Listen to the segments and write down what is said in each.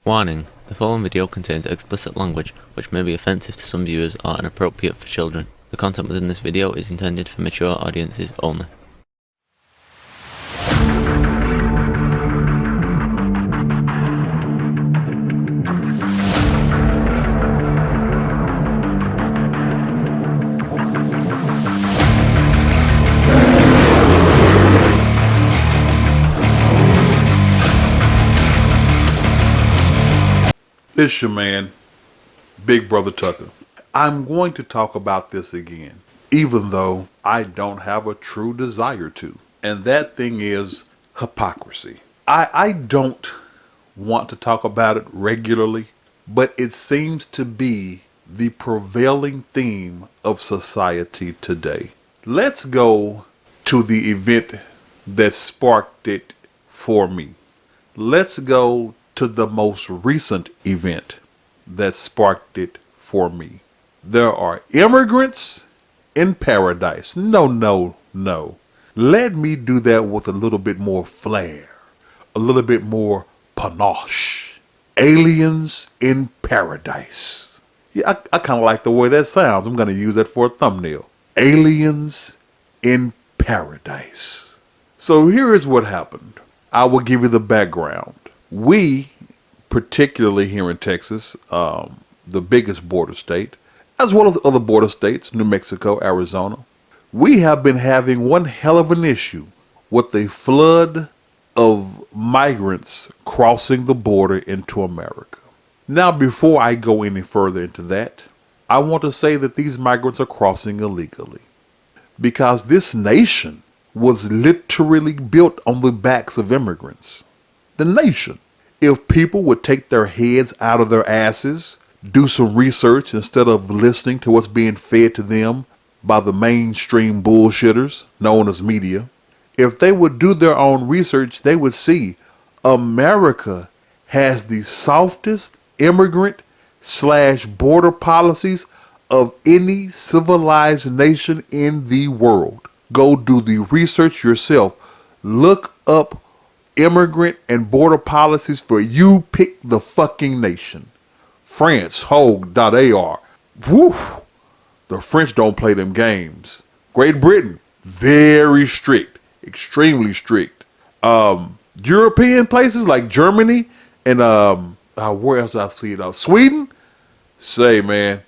Warning: the following video contains explicit language which may be offensive to some viewers or inappropriate for children. The content within this video is intended for mature audiences only. It's your man, Big Brother Tucker. I'm going to talk about this again, even though I don't have a true desire to. And that thing is hypocrisy. I don't want to talk about it regularly, but it seems to be the prevailing theme of society today. Let's go to the event that sparked it for me. Let's go to the most recent event that sparked it for me. There are immigrants in paradise. No. Let me do that with a little bit more flair, a little bit more panache. Aliens in paradise. Yeah, I kind of like the way that sounds. I'm going to use that for a thumbnail. Aliens in paradise. So here is what happened. I will give you the background. We, particularly here in Texas, the biggest border state, as well as other border states, New Mexico, Arizona, we have been having one hell of an issue with the flood of migrants crossing the border into America. Now, before I go any further into that, I want to say that these migrants are crossing illegally because this nation was literally built on the backs of immigrants. The nation. If people would take their heads out of their asses, do some research instead of listening to what's being fed to them by the mainstream bullshitters known as media, if they would do their own research, they would see America has the softest immigrant/border policies of any civilized nation in the world. Go do the research yourself. Look up immigrant and border policies for you pick the fucking nation. France, hogue.ar. Woo! The French don't play them games. Great Britain, very strict, extremely strict. European places like Germany and where else did I see it? Sweden. Say, man,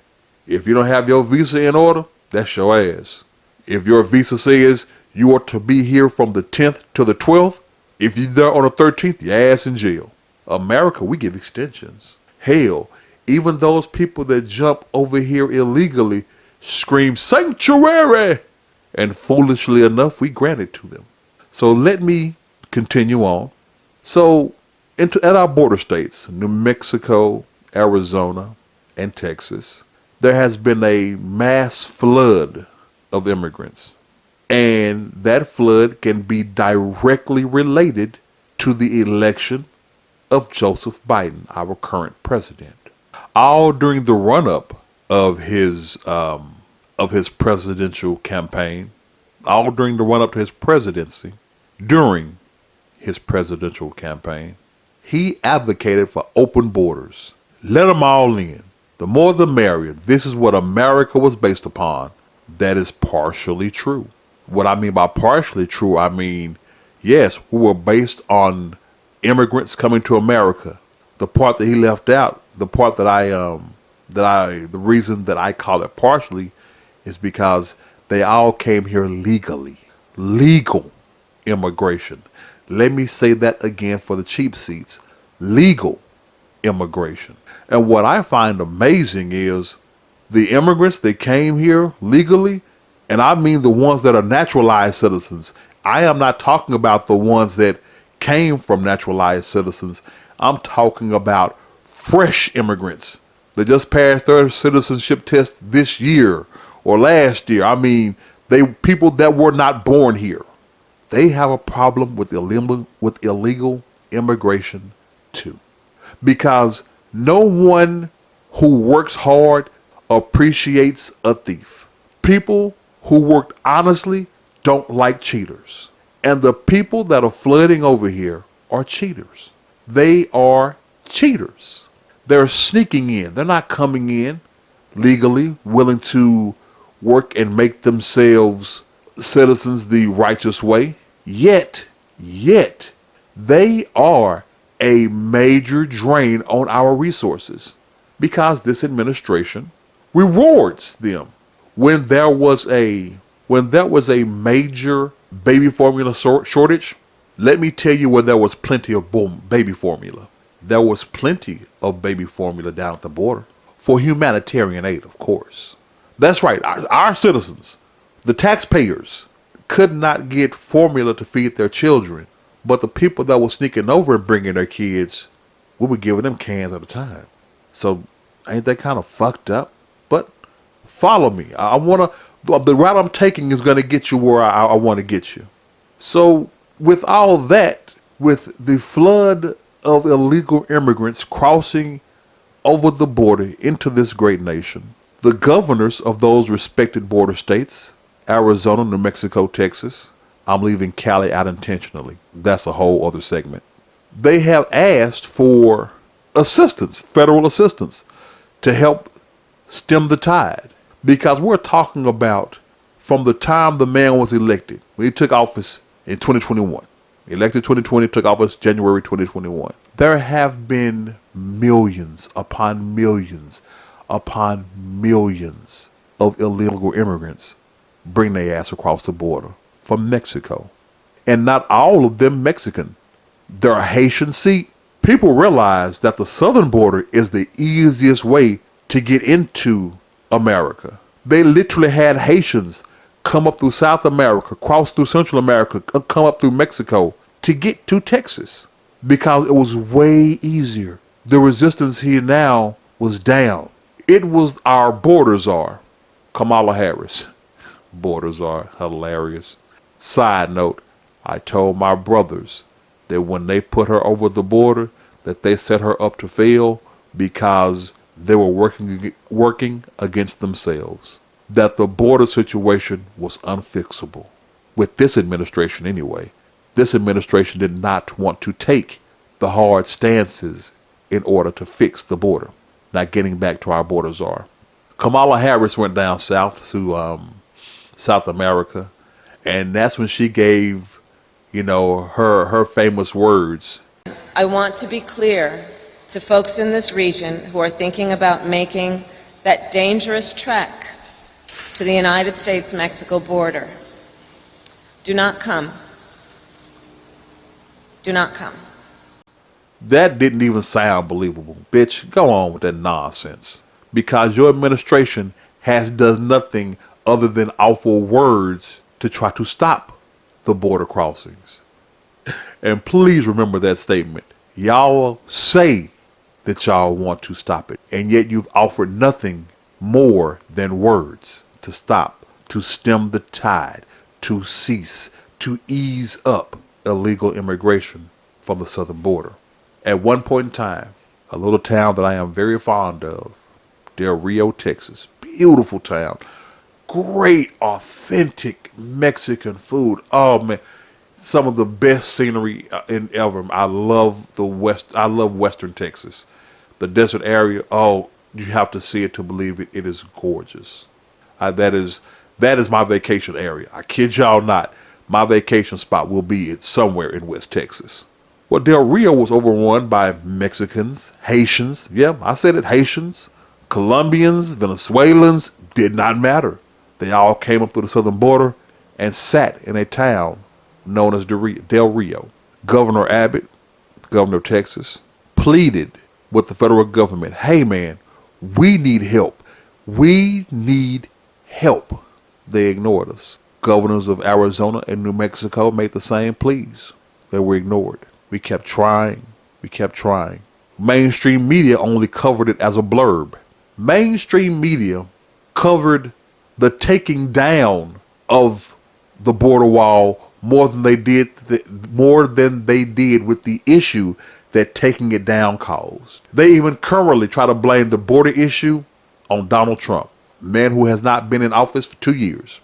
if you don't have your visa in order, that's your ass. If your visa says you are to be here from the 10th to the 12th, if you're there on the 13th, your ass in jail. America, we give extensions. Hell, even those people that jump over here illegally scream sanctuary. And foolishly enough, we grant it to them. So let me continue on. So at our border states, New Mexico, Arizona, and Texas, there has been a mass flood of immigrants. And that flood can be directly related to the election of Joseph Biden, our current president. All during the run-up of his presidential campaign, all during the run-up to his presidency, during his presidential campaign, he advocated for open borders. Let them all in. The more the merrier. This is what America was based upon. That is partially true. What I mean by partially true, I mean, yes, we were based on immigrants coming to America. The part that he left out, the part the reason that I call it partially is because they all came here legally. Legal immigration. Let me say that again for the cheap seats. Legal immigration. And what I find amazing is the immigrants that came here legally, and I mean the ones that are naturalized citizens. I am not talking about the ones that came from naturalized citizens. I'm talking about fresh immigrants that just passed their citizenship test this year or last year. I mean, people that were not born here. They have a problem with illegal immigration too. Because no one who works hard appreciates a thief. People who worked honestly don't like cheaters. And the people that are flooding over here are cheaters. They are cheaters. They're sneaking in. They're not coming in legally, willing to work and make themselves citizens the righteous way. Yet, they are a major drain on our resources because this administration rewards them. When there was a major baby formula shortage, let me tell you where there was plenty of baby formula. There was plenty of baby formula down at the border for humanitarian aid, of course. That's right. Our citizens, the taxpayers, could not get formula to feed their children. But the people that were sneaking over and bringing their kids, we were giving them cans at a time. So ain't that kind of fucked up? But follow me. The route I'm taking is going to get you where I want to get you. So with all that, with the flood of illegal immigrants crossing over the border into this great nation, the governors of those respected border states, Arizona, New Mexico, Texas, I'm leaving Cali out intentionally. That's a whole other segment. They have asked for assistance, federal assistance, to help stem the tide. Because we're talking about from the time the man was elected, when he took office in 2021, elected 2020, took office January 2021. There have been millions upon millions upon millions of illegal immigrants bring their ass across the border from Mexico. And not all of them Mexican. They're Haitian. See, people realize that the southern border is the easiest way to get into America. They literally had Haitians come up through South America, cross through Central America, come up through Mexico to get to Texas because it was way easier. The resistance here now was down. It was our border czar, Kamala Harris. Border czar, hilarious. Side note, I told my brothers that when they put her over the border, that they set her up to fail because they were working against themselves. That the border situation was unfixable. With this administration anyway. This administration did not want to take the hard stances in order to fix the border. Now getting back to our border czar. Kamala Harris went down south to South America, and that's when she gave, her famous words. I want to be clear to folks in this region who are thinking about making that dangerous trek to the United States-Mexico border. Do not come. Do not come. That didn't even sound believable. Bitch, go on with that nonsense. Because your administration does nothing other than awful words to try to stop the border crossings. And please remember that statement. Y'all say that y'all want to stop it, and yet you've offered nothing more than words to stop, to stem the tide, to cease, to ease up illegal immigration from the southern border. At one point in time, a little town that I am very fond of, Del Rio, Texas. Beautiful town. Great, authentic Mexican food. Oh man, some of the best scenery in ever. I love I love Western Texas. The desert area. Oh, you have to see it to believe it. It is gorgeous. That is my vacation area. I kid y'all not. My vacation spot will be somewhere in West Texas. Well, Del Rio was overrun by Mexicans, Haitians. Yeah, I said it. Haitians, Colombians, Venezuelans. Did not matter. They all came up through the southern border and sat in a town known as Del Rio. Governor Abbott, governor of Texas, pleaded with the federal government, hey man, we need help. We need help. They ignored us. Governors of Arizona and New Mexico made the same pleas. They were ignored. We kept trying. We kept trying. Mainstream media only covered it as a blurb. Mainstream media covered the taking down of the border wall more than they did with the issue that taking it down caused. They even currently try to blame the border issue on Donald Trump, a man who has not been in office for 2 years.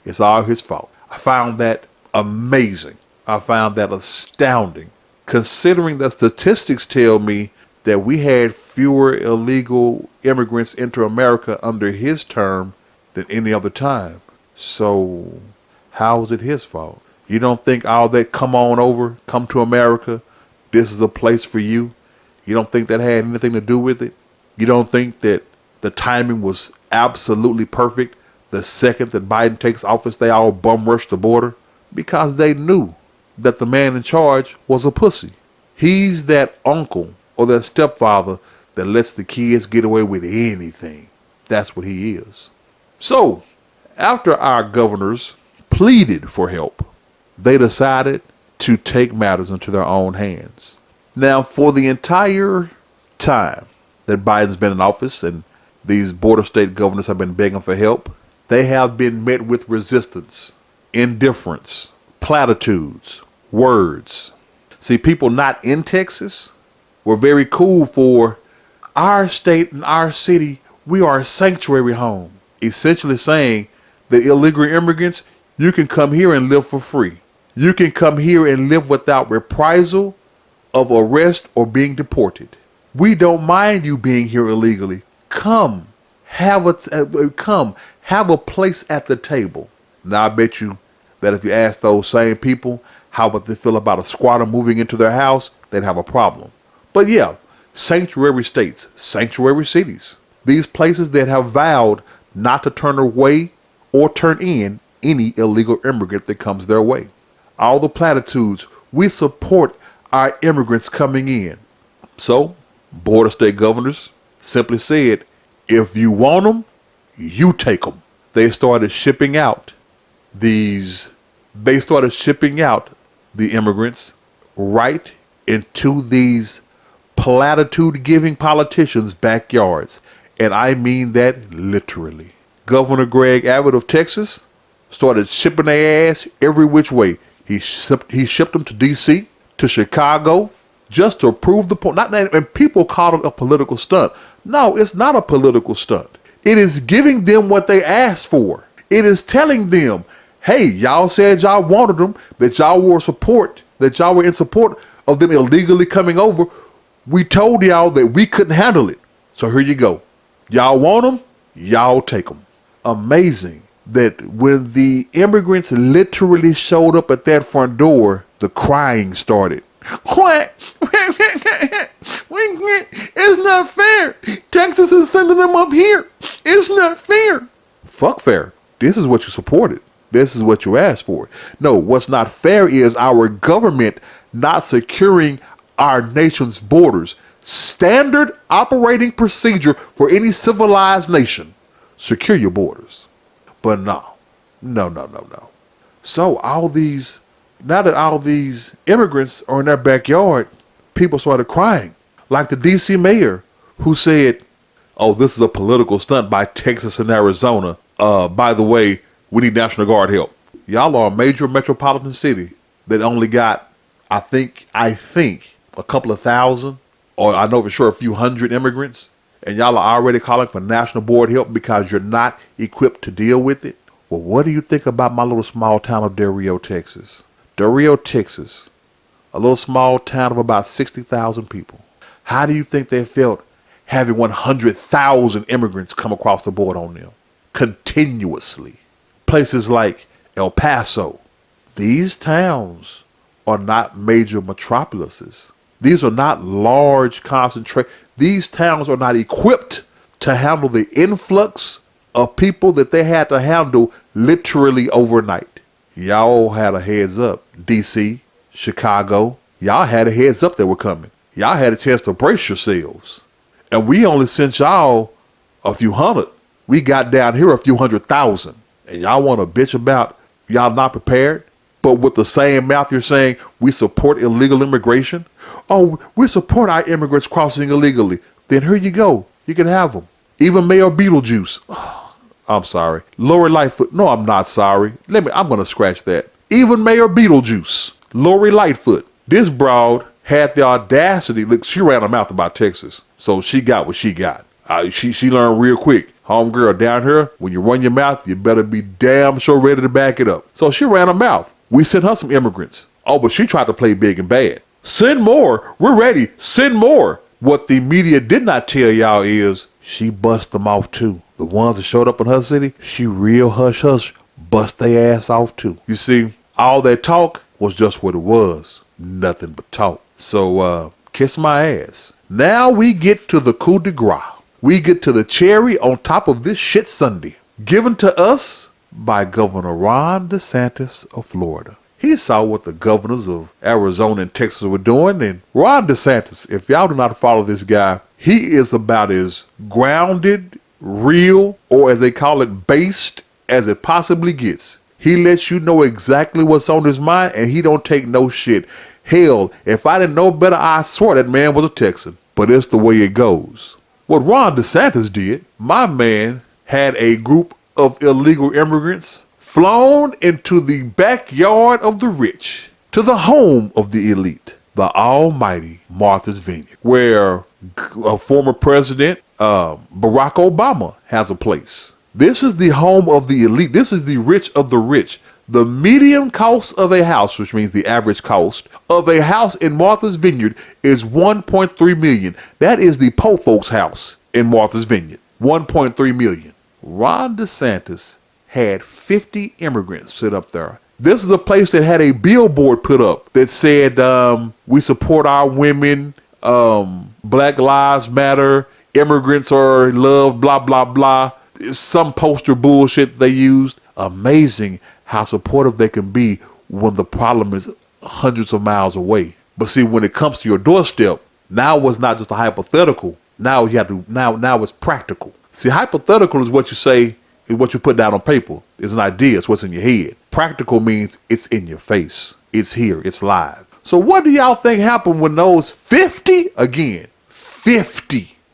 It's all his fault. I found that amazing. I found that astounding, considering that statistics tell me that we had fewer illegal immigrants enter America under his term than any other time. So how is it his fault? You don't think all that come on over, come to America, this is a place for you? You don't think that had anything to do with it? You don't think that the timing was absolutely perfect? The second that Biden takes office, they all bum rush the border? Because they knew that the man in charge was a pussy. He's that uncle or that stepfather that lets the kids get away with anything. That's what he is. So, after our governors pleaded for help, they decided to take matters into their own hands. Now, for the entire time that Biden's been in office and these border state governors have been begging for help, they have been met with resistance, indifference, platitudes, words. See, people not in Texas were very cool for our state and our city. We are a sanctuary home. Essentially saying that illegal immigrants, you can come here and live for free. You can come here and live without reprisal of arrest or being deported. We don't mind you being here illegally. Come have a place at the table. Now I bet you that if you ask those same people how would they feel about a squatter moving into their house, they'd have a problem. But yeah, sanctuary states, sanctuary cities, these places that have vowed not to turn away or turn in any illegal immigrant that comes their way. All the platitudes, we support our immigrants coming in. So, border state governors simply said, if you want them, you take them. They started shipping out the immigrants right into these platitude-giving politicians' backyards. And I mean that literally. Governor Greg Abbott of Texas started shipping their ass every which way. He shipped them to D.C., to Chicago, just to prove the point. And people call it a political stunt. No, it's not a political stunt. It is giving them what they asked for. It is telling them, hey, y'all said y'all wanted them, that y'all were in support of them illegally coming over. We told y'all that we couldn't handle it. So here you go. Y'all want them, y'all take them. Amazing that when the immigrants literally showed up at that front door, the crying started. What? It's not fair. Texas is sending them up here. It's not fair. Fuck fair. This is what you supported. This is what you asked for. No, what's not fair is our government not securing our nation's borders. Standard operating procedure for any civilized nation. Secure your borders. But no. So now that all these immigrants are in their backyard, people started crying. Like the D.C. mayor who said, oh, this is a political stunt by Texas and Arizona. By the way, we need National Guard help. Y'all are a major metropolitan city that only got, I think, a couple of thousand, or I know for sure a few hundred immigrants. And y'all are already calling for National Guard help because you're not equipped to deal with it. Well, what do you think about my little small town of Del Rio, Texas? Del Rio, Texas, a little small town of about 60,000 people. How do you think they felt having 100,000 immigrants come across the board on them continuously? Places like El Paso. These towns are not major metropolises. These are not large concentrations. These towns are not equipped to handle the influx of people that they had to handle literally overnight. Y'all had a heads up. DC, Chicago, y'all had a heads up they were coming. Y'all had a chance to brace yourselves. And we only sent y'all a few hundred. We got down here a few 100,000. And y'all want to bitch about y'all not prepared? But with the same mouth you're saying we support illegal immigration? Oh, we support our immigrants crossing illegally. Then here you go. You can have them. Even Mayor Beetlejuice. Oh, I'm sorry. Lori Lightfoot. No, I'm not sorry. I'm going to scratch that. Even Mayor Beetlejuice. Lori Lightfoot. This broad had the audacity. Look, she ran her mouth about Texas. So she got what she got. She learned real quick. Homegirl down here, when you run your mouth, you better be damn sure ready to back it up. So she ran her mouth. We sent her some immigrants. Oh, but she tried to play big and bad. Send more. We're ready. Send more. What the media did not tell y'all is she bust them off too. The ones that showed up in her city, she real hush hush bust their ass off too. You see, all that talk was just what it was. Nothing but talk. So, kiss my ass. Now we get to the coup de grace. We get to the cherry on top of this shit sundae. Given to us by Governor Ron DeSantis of Florida. He saw what the governors of Arizona and Texas were doing. And Ron DeSantis, if y'all do not follow this guy, he is about as grounded, real, or as they call it, based as it possibly gets. He lets you know exactly what's on his mind, and he don't take no shit. Hell, if I didn't know better, I swear that man was a Texan. But it's the way it goes. What Ron DeSantis did, my man had a group of illegal immigrants flown into the backyard of the rich, to the home of the elite, the almighty Martha's Vineyard, where a former president, Barack Obama, has a place. This is the home of the elite. This is the rich of the rich. The median cost of a house, which means the average cost of a house in Martha's Vineyard, is $1.3 million. That is the poor folks' house in Martha's Vineyard. $1.3 million. Ron DeSantis had 50 immigrants sit up there. This is a place that had a billboard put up that said, we support our women, Black Lives Matter, immigrants are loved, blah, blah, blah. Some poster bullshit they used. Amazing how supportive they can be when the problem is hundreds of miles away. But see, when it comes to your doorstep, now it's not just a hypothetical. Now you have to, now it's practical. See, hypothetical is what you say, is what you put down on paper. It's an idea, it's what's in your head. Practical means it's in your face. It's here, it's live. So what do y'all think happened when those 50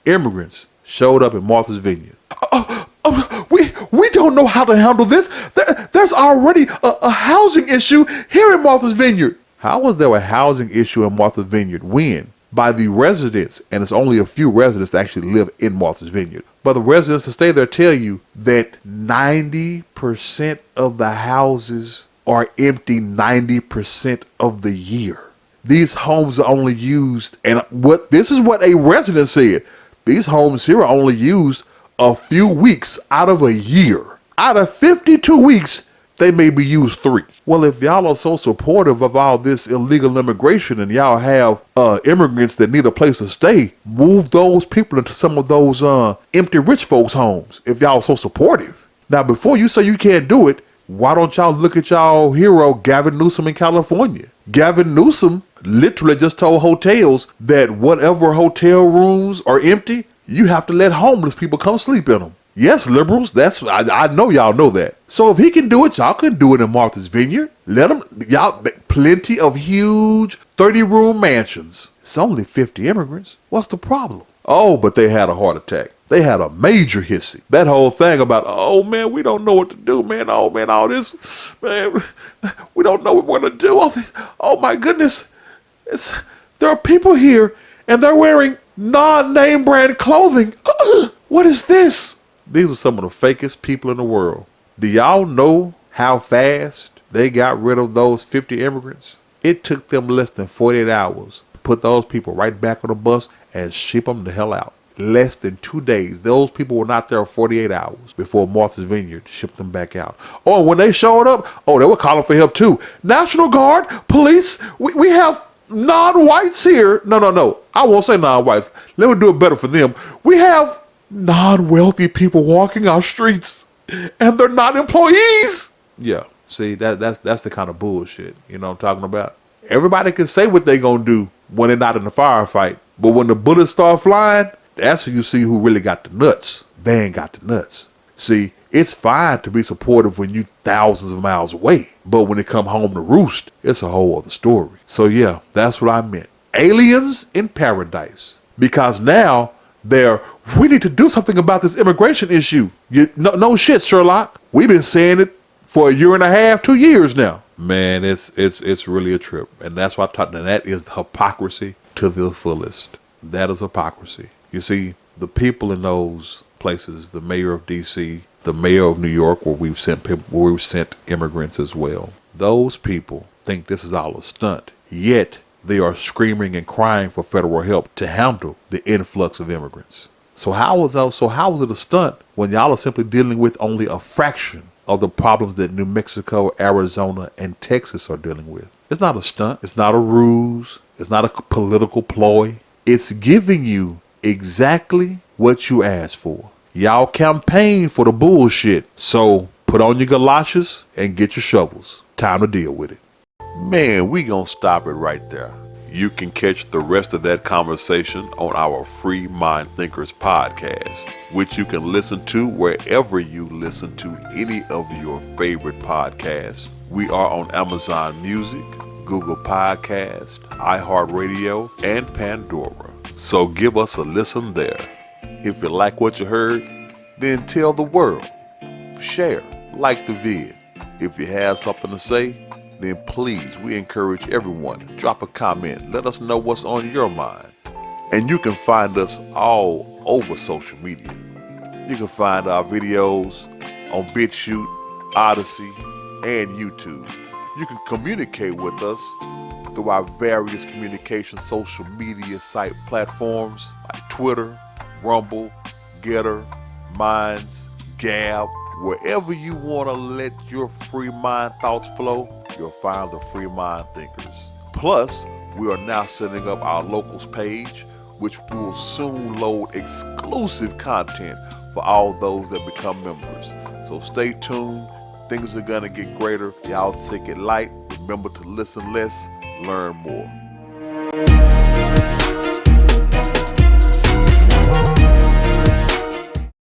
immigrants showed up in Martha's Vineyard? We don't know how to handle this. There's already a housing issue here in Martha's Vineyard. How was there a housing issue in Martha's Vineyard? When? By the residents, and it's only a few residents that actually live in Martha's Vineyard. But the residents that stay there tell you that 90% of the houses are empty 90% of the year. These homes are only used, and this is what a resident said. These homes here are only used a few weeks out of a year. Out of 52 weeks, they may be used 3. Well, if y'all are so supportive of all this illegal immigration and y'all have immigrants that need a place to stay, move those people into some of those empty rich folks' homes if y'all are so supportive. Now, before you say you can't do it, why don't y'all look at y'all hero, Gavin Newsom in California? Gavin Newsom literally just told hotels that whatever hotel rooms are empty, you have to let homeless people come sleep in them. Yes, liberals, I know y'all know that. So if he can do it, y'all can do it in Martha's Vineyard. Let them, y'all, plenty of huge 30-room mansions. It's only 50 immigrants. What's the problem? Oh, but they had a heart attack. They had a major hissy. That whole thing about, oh man, we don't know what to do, man. Oh man, all this, man, we don't know what we're going to do. All this, oh my goodness. There are people here and they're wearing non-name brand clothing. What is this? These are some of the fakest people in the world. Do y'all know how fast they got rid of those 50 immigrants? It took them less than 48 hours to put those people right back on the bus and ship them the hell out. Less than 2 days. Those people were not there 48 hours before Martha's Vineyard shipped them back out. Oh, and when they showed up, oh, they were calling for help too. National Guard, police, we have non-whites here. No. I won't say non-whites. Let me do it better for them. We have non-wealthy people walking our streets and they're not employees. Yeah, see, that's the kind of bullshit, you know what I'm talking about? Everybody can say what they gonna do when they're not in the firefight, but when the bullets start flying, that's when you see who really got the nuts. They ain't got the nuts. See, it's fine to be supportive when you thousands of miles away, but when it come home to roost, it's a whole other story. So yeah, that's what I meant. Aliens in paradise. Because now we need to do something about this immigration issue. No shit, Sherlock. We've been saying it for 1.5 years, 2 years now. Man, it's really a trip. And that's why I taught, and that is hypocrisy to the fullest. That is hypocrisy. You see, the people in those places, the mayor of D.C., the mayor of New York, where we've sent immigrants as well. Those people think this is all a stunt. Yet they are screaming and crying for federal help to handle the influx of immigrants. So how is it a stunt when y'all are simply dealing with only a fraction of the problems that New Mexico, Arizona, and Texas are dealing with? It's not a stunt. It's not a ruse. It's not a political ploy. It's giving you exactly what you asked for. Y'all campaign for the bullshit. So put on your galoshes and get your shovels. Time to deal with it. Man, we gonna stop it right there. You can catch the rest of that conversation on our Free Mind Thinkers podcast, which you can listen to wherever you listen to any of your favorite podcasts. We are on Amazon Music, Google Podcast, iHeartRadio, and Pandora. So give us a listen there. If you like what you heard, then tell the world. Share, like the vid. If you have something to say, then please, we encourage everyone, drop a comment. Let us know what's on your mind. And you can find us all over social media. You can find our videos on BitChute, Odyssey, and YouTube. You can communicate with us through our various communication social media site platforms like Twitter, Rumble, Getter, Minds, Gab. Wherever you want to let your free mind thoughts flow, you'll find the Free Mind Thinkers. Plus, we are now setting up our locals page, which will soon load exclusive content for all those that become members. So stay tuned. Things are going to get greater. Y'all take it light. Remember to listen less, learn more.